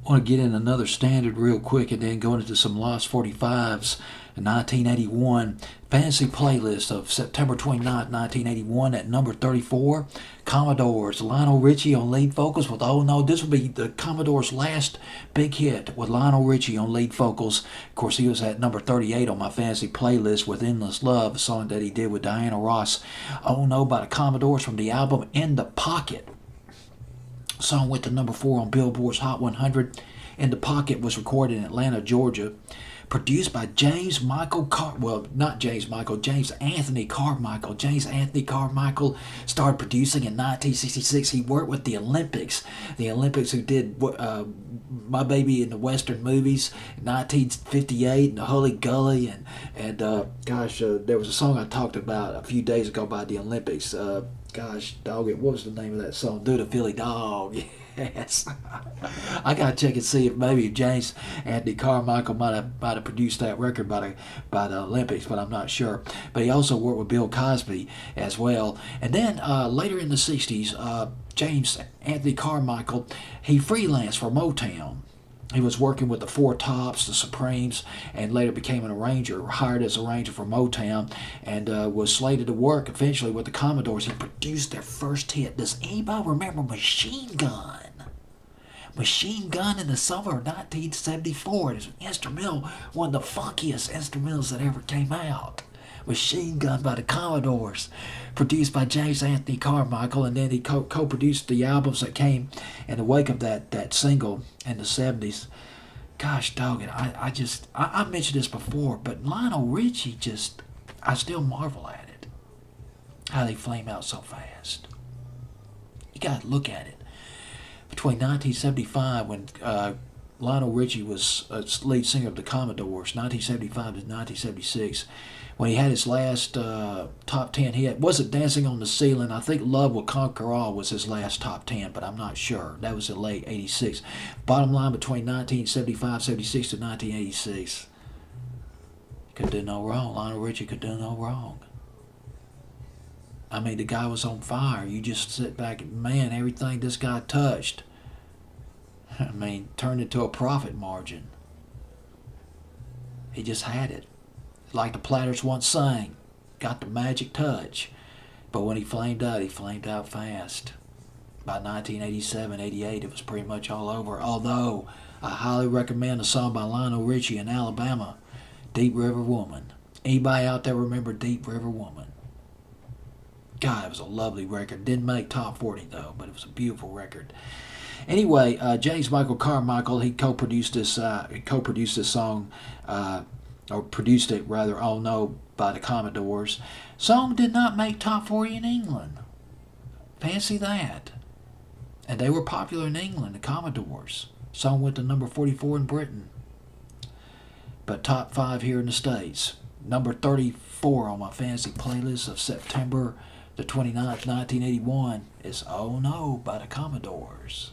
Want to get in another standard real quick and then go into some Lost 45s. In 1981 fantasy playlist of September 29th, 1981 at number 34, Commodores, Lionel Richie on lead vocals with Oh No. This would be the Commodores' last big hit with Lionel Richie on lead vocals. Of course, he was at number 38 on my fantasy playlist with Endless Love, a song that he did with Diana Ross. Oh No by the Commodores from the album In the Pocket. Song went to number 4 on Billboard's Hot 100. In the Pocket was recorded in Atlanta, Georgia. Produced by James Anthony Carmichael. James Anthony Carmichael started producing in 1966. He worked with the Olympics. The Olympics who did My Baby in the Western Movies in 1958 and the Hully Gully. And there was a song I talked about a few days ago by the Olympics. What was the name of that song? Do the Philly Dog. Yes. I gotta check and see if maybe James Anthony Carmichael might have produced that record by the Olympics, but I'm not sure. But he also worked with Bill Cosby as well. And then later in the 60s, James Anthony Carmichael, he freelanced for Motown. He was working with the Four Tops, the Supremes, and later became an arranger, hired as arranger for Motown, and was slated to work eventually with the Commodores. He produced their first hit. Does anybody remember Machine Gun? Machine Gun in the summer of 1974. It was an instrumental, one of the funkiest instrumentals that ever came out. Machine Gun by the Commodores, produced by James Anthony Carmichael, and then he co-produced the albums that came in the wake of that single in the 70s. Gosh dog it, I mentioned this before, but Lionel Richie I still marvel at it. How they flame out so fast. You gotta look at it. Between 1975, when Lionel Richie was lead singer of the Commodores, 1975 to 1976, when he had his last top 10 hit. Wasn't Dancing on the Ceiling. I think Love Will Conquer All was his last top 10, but I'm not sure. That was in late 86. Bottom line, between 1975, 76 to 1986. Could do no wrong. Lionel Richie could do no wrong. I mean, the guy was on fire. You just sit back and, man, everything this guy touched, I mean, turned into a profit margin. He just had it. Like the Platters once sang, got the magic touch. But when he flamed out fast. By 1987, 88, it was pretty much all over. Although, I highly recommend a song by Lionel Richie in Alabama, Deep River Woman. Anybody out there remember Deep River Woman? God, it was a lovely record. Didn't make top 40 though, but it was a beautiful record. Anyway, James Michael Carmichael, he co-produced this song, or produced it rather, Oh No by the Commodores. Song did not make top 40 in England. Fancy that. And they were popular in England, the Commodores. Song went to number 44 in Britain. But top 5 here in the States. Number 34 on my fantasy playlist of September the 29th, 1981 is Oh No by the Commodores.